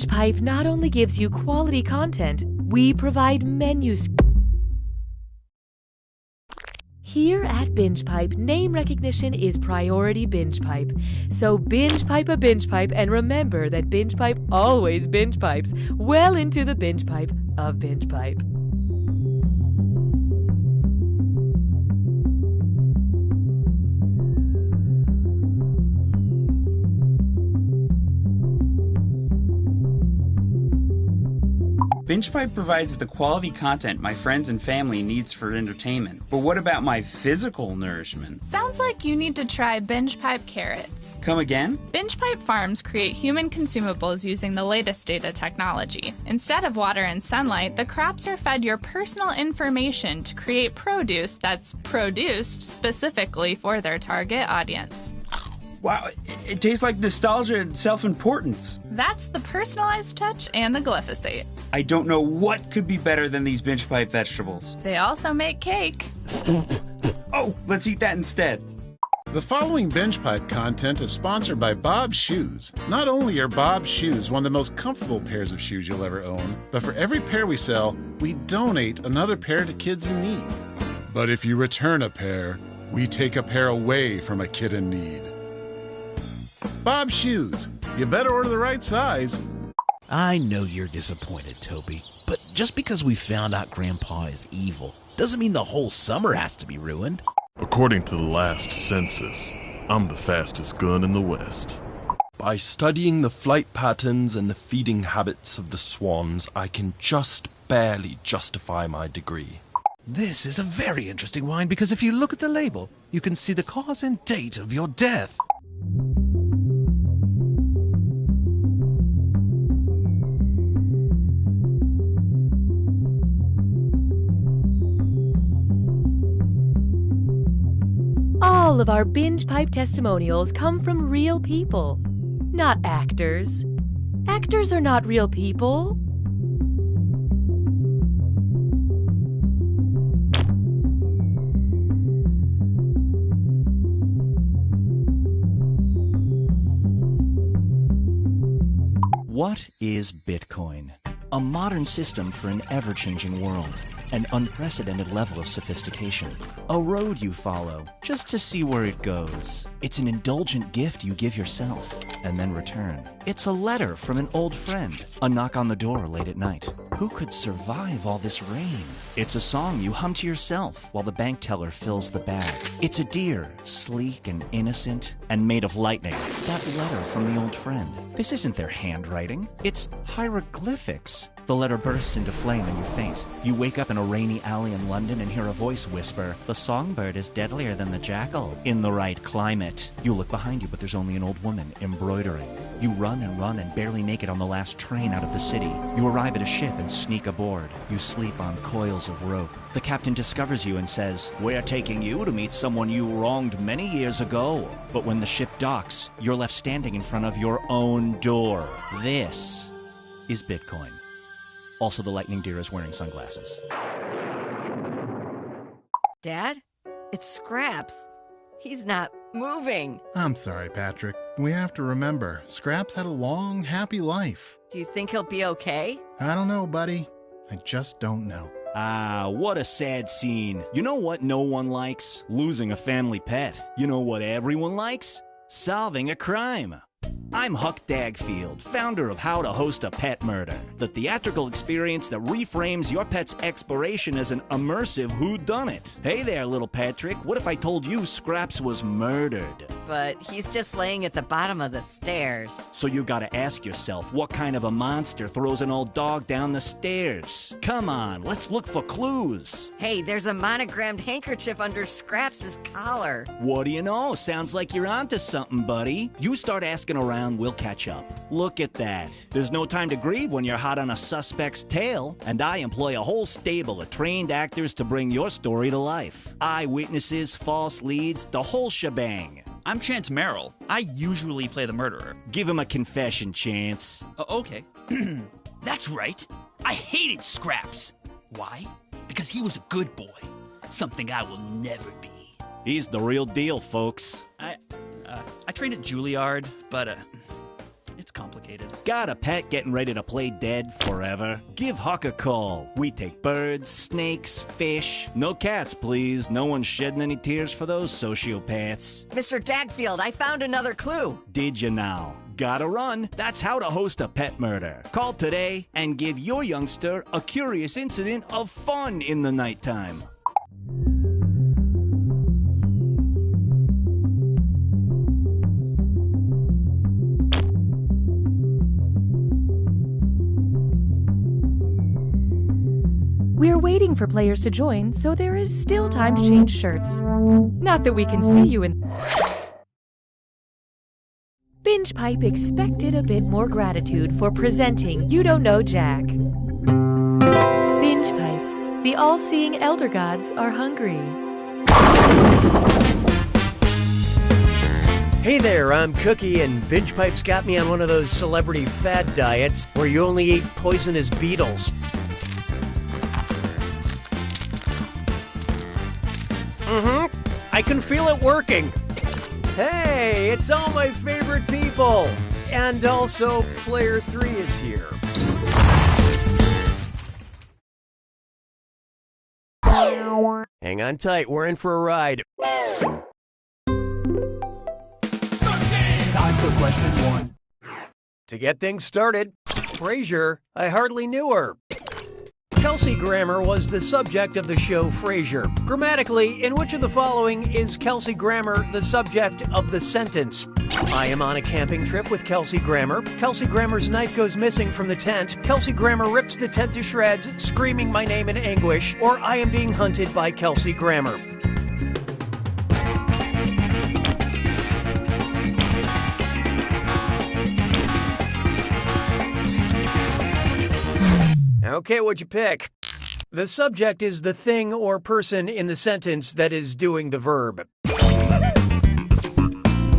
Pipe not only gives you quality content, we provide menus. Here at Binge Pipe, name recognition is priority Binge Pipe. So binge pipe a binge pipe and remember that Binge Pipe always binge pipes well into the binge pipe of Binge Pipe. BingePipe provides the quality content my friends and family needs for entertainment. But what about my physical nourishment? Sounds like you need to try BingePipe carrots. Come again? BingePipe farms create human consumables using the latest data technology. Instead of water and sunlight, the crops are fed your personal information to create produce that's produced specifically for their target audience. Wow, it tastes like nostalgia and self-importance. That's the personalized touch and the glyphosate. I don't know what could be better than these BingePipe vegetables. They also make cake. Oh, let's eat that instead. The following BingePipe content is sponsored by Bob's Shoes. Not only are Bob's Shoes one of the most comfortable pairs of shoes you'll ever own, but for every pair we sell, we donate another pair to kids in need. But if you return a pair, we take a pair away from a kid in need. Bob's Shoes. You better order the right size. I know you're disappointed, Toby, but just because we found out Grandpa is evil doesn't mean the whole summer has to be ruined. According to the last census, I'm the fastest gun in the West. By studying the flight patterns and the feeding habits of the swans, I can just barely justify my degree. This is a very interesting wine because if you look at the label, you can see the cause and date of your death. All of our Binge Pipe testimonials come from real people, not actors. Actors are not real people. What is Bitcoin? A modern system for an ever-changing world. An unprecedented level of sophistication. A road you follow, just to see where it goes. It's an indulgent gift you give yourself, and then return. It's a letter from an old friend. A knock on the door late at night. Who could survive all this rain? It's a song you hum to yourself while the bank teller fills the bag. It's a deer, sleek and innocent, and made of lightning. That letter from the old friend. This isn't their handwriting. It's hieroglyphics. The letter bursts into flame and you faint. You wake up in a rainy alley in London and hear a voice whisper, "The songbird is deadlier than the jackal in the right climate." You look behind you, but there's only an old woman embroidering. You run and barely make it on the last train out of the city. You arrive at a ship and sneak aboard. You sleep on coils of rope. The captain discovers you and says, "We're taking you to meet someone you wronged many years ago." But when the ship docks, you're left standing in front of your own door. This is Bitcoin. Also, the lightning deer is wearing sunglasses. Dad? It's Scraps. He's not moving. I'm sorry, Patrick. We have to remember, Scraps had a long, happy life. Do you think he'll be okay? I don't know, buddy. I just don't know. Ah, what a sad scene. You know what no one likes? Losing a family pet. You know what everyone likes? Solving a crime. I'm Huck Dagfield, founder of How to Host a Pet Murder, the theatrical experience that reframes your pet's exploration as an immersive whodunit. Hey there, little Patrick, what if I told you Scraps was murdered? But he's just laying at the bottom of the stairs. So you gotta ask yourself, what kind of a monster throws an old dog down the stairs? Come on, let's look for clues. Hey, there's a monogrammed handkerchief under Scraps' collar. What do you know? Sounds like you're onto something, buddy. You start asking around, we'll catch up. Look at that. There's no time to grieve when you're hot on a suspect's tail, and I employ a whole stable of trained actors to bring your story to life. Eyewitnesses, false leads, the whole shebang. I'm Chance Merrill. I usually play the murderer. Give him a confession, Chance. Okay. That's right. I hated Scraps. Why? Because he was a good boy. Something I will never be. He's the real deal, folks. I trained at Juilliard, but It's complicated. Got a pet getting ready to play dead forever? Give Huck a call. We take birds, snakes, fish. No cats, please. No one's shedding any tears for those sociopaths. Mr. Dagfield, I found another clue. Did you now? Gotta run. That's how to host a pet murder. Call today and give your youngster a curious incident of fun in the nighttime. We're waiting for players to join, so there is still time to change shirts. Not that we can see you in... Binge Pipe expected a bit more gratitude for presenting You Don't Know Jack. Binge Pipe, the all-seeing elder gods are hungry. Hey there, I'm Cookie, and Binge Pipe's got me on one of those celebrity fad diets where you only eat poisonous beetles. I can feel it working. Hey, it's all my favorite people. And also, Player 3 is here. Hang on tight, we're in for a ride. Time for question 1. To get things started, Frasier, I hardly knew her. Kelsey Grammer was the subject of the show Frasier. Grammatically, in which of the following is Kelsey Grammer the subject of the sentence? I am on a camping trip with Kelsey Grammer. Kelsey Grammer's knife goes missing from the tent. Kelsey Grammer rips the tent to shreds, screaming my name in anguish. Or I am being hunted by Kelsey Grammer. Okay, what'd you pick? The subject is the thing or person in the sentence that is doing the verb.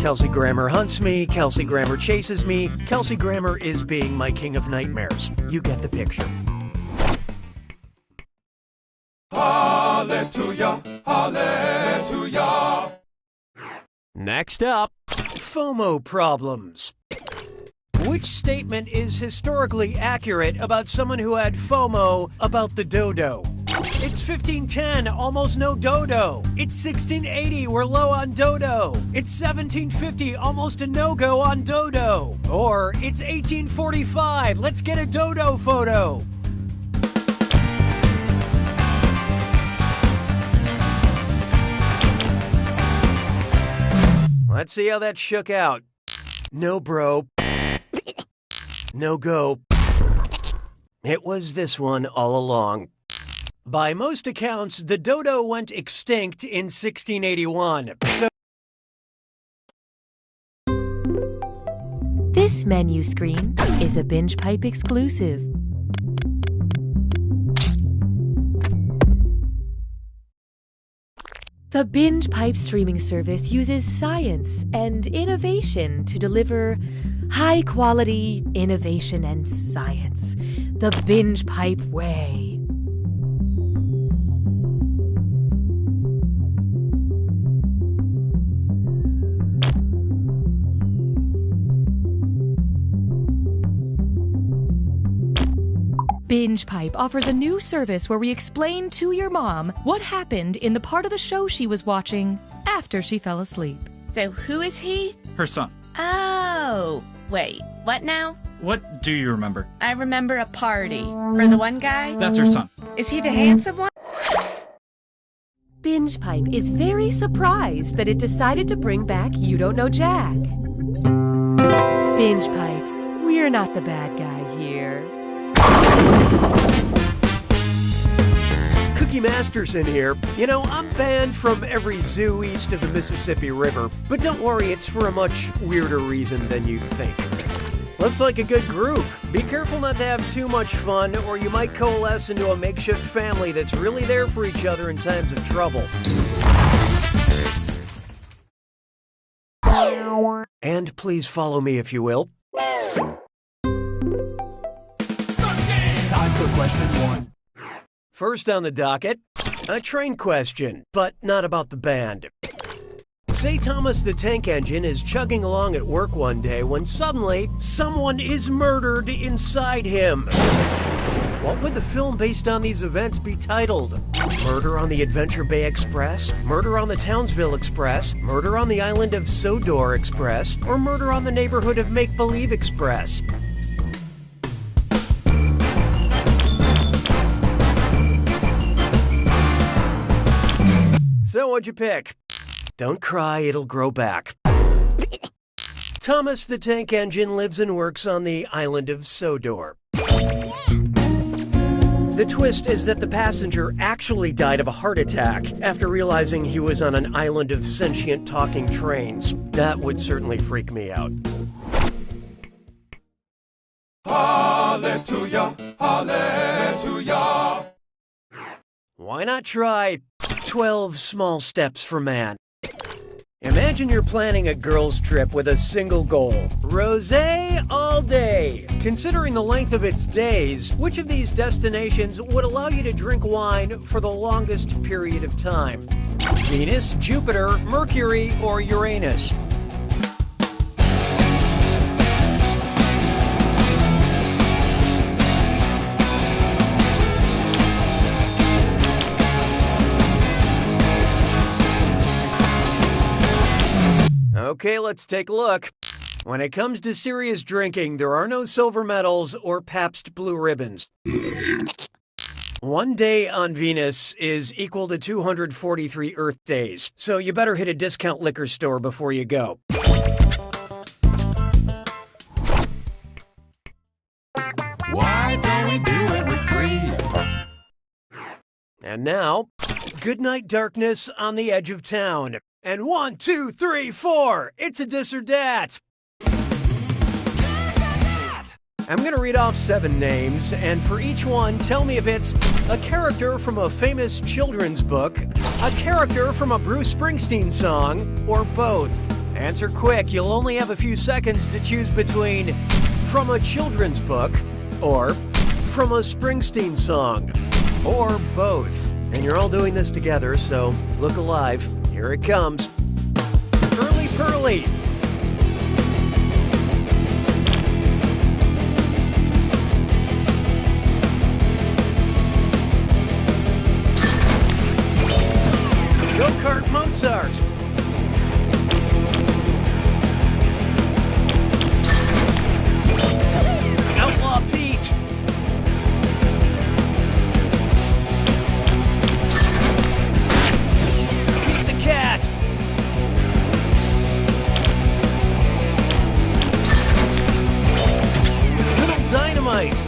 Kelsey Grammer hunts me, Kelsey Grammer chases me, Kelsey Grammer is being my king of nightmares. You get the picture. Hallelujah, hallelujah. Next up, FOMO problems. Which statement is historically accurate about someone who had FOMO about the dodo? It's 1510, almost no dodo. It's 1680, we're low on dodo. It's 1750, almost a no-go on dodo. Or it's 1845, let's get a dodo photo. Let's see how that shook out. No, bro. No go. It was this one all along. By most accounts, the dodo went extinct in 1681. So This menu screen is a Binge Pipe exclusive. The Binge Pipe streaming service uses science and innovation to deliver high-quality innovation and science. The Binge Pipe way. Binge Pipe offers a new service where we explain to your mom what happened in the part of the show she was watching after she fell asleep. So who is he? Her son. Oh, wait, what now? What do you remember? I remember a party. For the one guy? That's her son. Is he the handsome one? Binge Pipe is very surprised that it decided to bring back You Don't Know Jack. Binge Pipe, we're not the bad guy here. Cookie Masterson here. You know, I'm banned from every zoo east of the Mississippi River, but don't worry, it's for a much weirder reason than you think. Looks like a good group. Be careful not to have too much fun, or you might coalesce into a makeshift family that's really there for each other in times of trouble. And please follow me if you will. Time for question 1. First on the docket, a train question, but not about the band. Say Thomas the Tank Engine is chugging along at work one day when suddenly someone is murdered inside him. What would the film based on these events be titled? Murder on the Adventure Bay Express? Murder on the Townsville Express? Murder on the Island of Sodor Express? Or Murder on the Neighborhood of Make-Believe Express? So what'd you pick? Don't cry, it'll grow back. Thomas the Tank Engine lives and works on the island of Sodor. The twist is that the passenger actually died of a heart attack after realizing he was on an island of sentient talking trains. That would certainly freak me out. Hallelujah, hallelujah. Why not try 12 small steps for man? Imagine you're planning a girls' trip with a single goal. Rosé all day. Considering the length of its days, which of these destinations would allow you to drink wine for the longest period of time? Venus, Jupiter, Mercury, or Uranus? Okay, let's take a look. When it comes to serious drinking, there are no silver medals or Pabst Blue Ribbons. 1 day on Venus is equal to 243 Earth days, so you better hit a discount liquor store before you go. Why don't we do it with free? And now, goodnight darkness on the edge of town. And 1, 2, 3, 4, it's a dis or dat. I'm gonna read off 7 names, and for each one, tell me if it's a character from a famous children's book, a character from a Bruce Springsteen song, or both. Answer quick, you'll only have a few seconds to choose between from a children's book, or from a Springsteen song, or both. And you're all doing this together, so look alive. Here it comes. Early Pearly. Go-Kart Mozart. Outlaw Pete. Pete the Cat. Little Dynamite.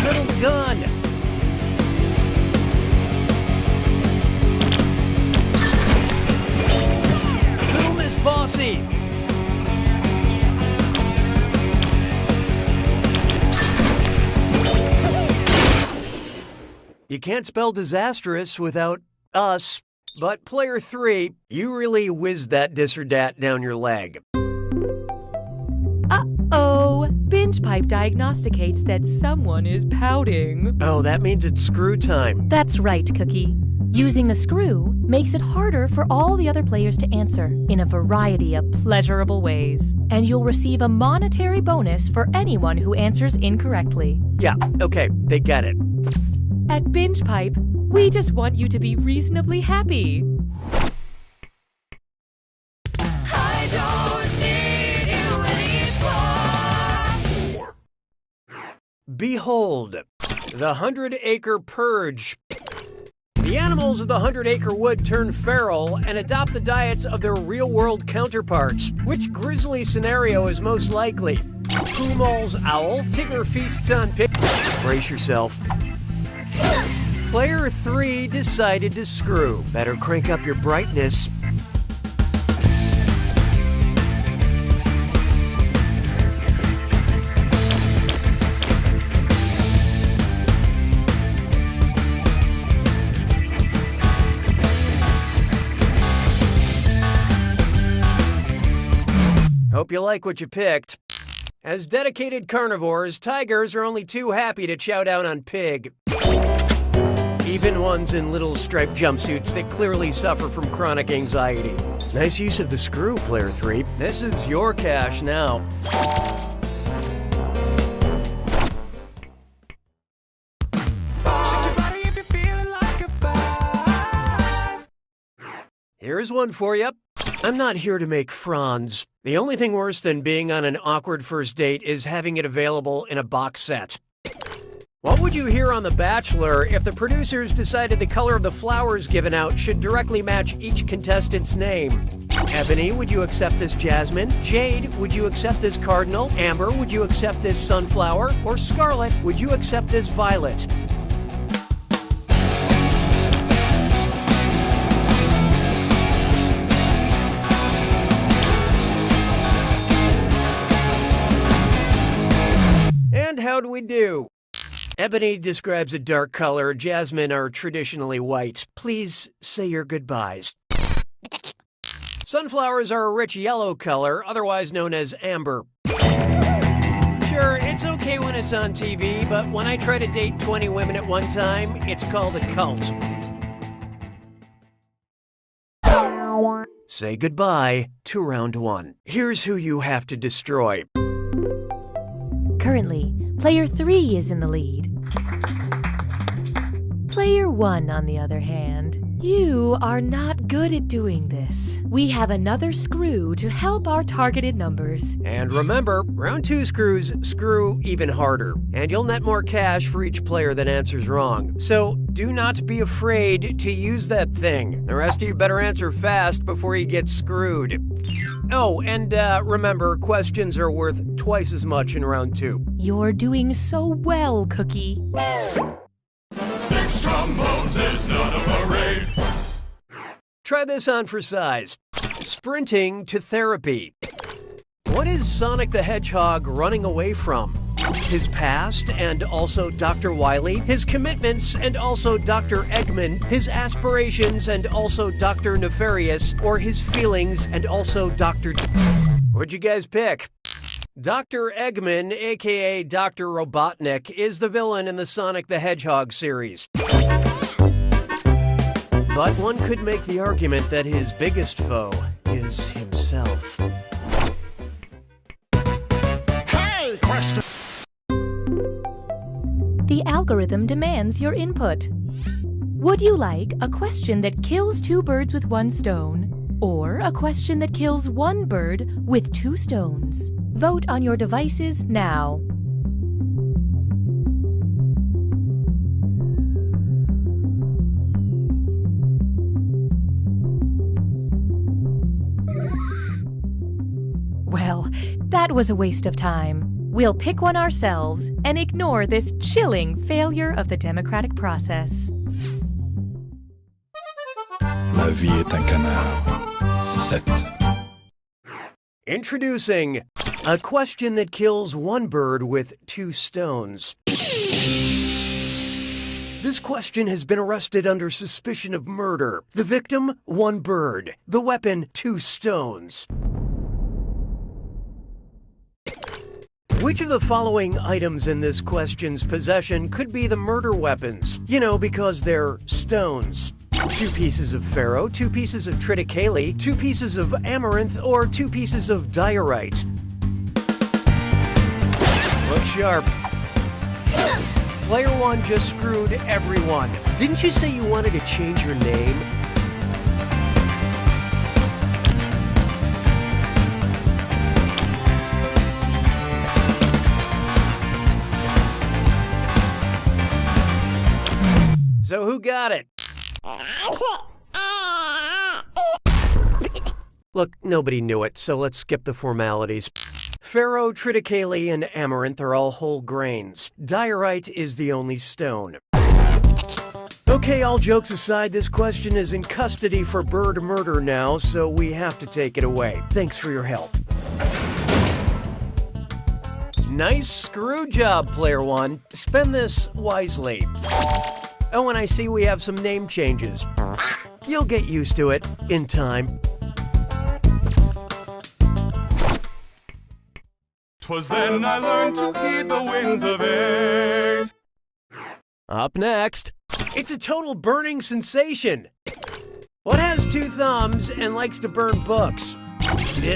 Little Gun. Little Miss Bossy. You can't spell disastrous without us, but player 3, you really whizzed that dis or dat down your leg. Uh-oh. Binge Pipe diagnosticates that someone is pouting. Oh, that means it's screw time. That's right, Cookie. Using the screw makes it harder for all the other players to answer in a variety of pleasurable ways. And you'll receive a monetary bonus for anyone who answers incorrectly. Yeah, okay, they get it. At Binge Pipe, we just want you to be reasonably happy. I don't need you anymore. Behold, the 100-Acre Purge. The animals of the 100-Acre Wood turn feral and adopt the diets of their real-world counterparts. Which grisly scenario is most likely? Pooh mauls owl, Tigger feasts on pig. Brace yourself. Player 3 decided to screw. Better crank up your brightness. Hope you like what you picked. As dedicated carnivores, tigers are only too happy to chow down on pig. even ones in little striped jumpsuits that clearly suffer from chronic anxiety. Nice use of the screw, Player 3. This is your cash now. Here's one for you. I'm not here to make fronds. The only thing worse than being on an awkward first date is having it available in a box set. What would you hear on The Bachelor if the producers decided the color of the flowers given out should directly match each contestant's name? Ebony, would you accept this jasmine? Jade, would you accept this cardinal? Amber, would you accept this sunflower? Or Scarlet, would you accept this violet? And how do we do? Ebony describes a dark color, jasmine are traditionally white. Please say your goodbyes. Sunflowers are a rich yellow color, otherwise known as amber. Sure, it's okay when it's on TV, but when I try to date 20 women at one time, it's called a cult. Say goodbye to round 1. Here's who you have to destroy. Currently, Player 3 is in the lead. Player 1, on the other hand, you are not good at doing this. We have another screw to help our targeted numbers. And remember, round 2 screws screw even harder, and you'll net more cash for each player that answers wrong. So do not be afraid to use that thing. The rest of you better answer fast before you get screwed. Oh, and remember, questions are worth twice as much in round 2. You're doing so well, Cookie. 6 trombones is not a parade. Try this on for size. Sprinting to therapy. What is Sonic the Hedgehog running away from? His past and also Dr. Wily, his commitments and also Dr. Eggman, his aspirations and also Dr. Nefarious, or his feelings and also Dr. What'd you guys pick? Dr. Eggman, aka Dr. Robotnik, is the villain in the Sonic the Hedgehog series. But one could make the argument that his biggest foe is himself. Hey, question. The algorithm demands your input. Would you like a question that kills 2 birds with 1 stone, or a question that kills 1 bird with 2 stones? Vote on your devices now. Well, that was a waste of time. We'll pick one ourselves and ignore this chilling failure of the democratic process. La vie est un canard. 7. Introducing a question that kills 1 bird with 2 stones. This question has been arrested under suspicion of murder. The victim, 1 bird. The weapon, 2 stones. Which of the following items in this question's possession could be the murder weapons? You know, because they're stones. 2 pieces of ferro, 2 pieces of triticale, 2 pieces of amaranth, or 2 pieces of diorite. Look sharp. Player 1 just screwed everyone. Didn't you say you wanted to change your name? So who got it? Look, nobody knew it, so let's skip the formalities. Ferro, triticale, and amaranth are all whole grains. Diorite is the only stone. Okay, all jokes aside, this question is in custody for bird murder now, so we have to take it away. Thanks for your help. Nice screw job, Player 1. Spend this wisely. Oh, and I see we have some name changes. You'll get used to it in time. 'Twas then I learned to heed the winds of 8. Up next, It's a total burning sensation. What has two thumbs and likes to burn books?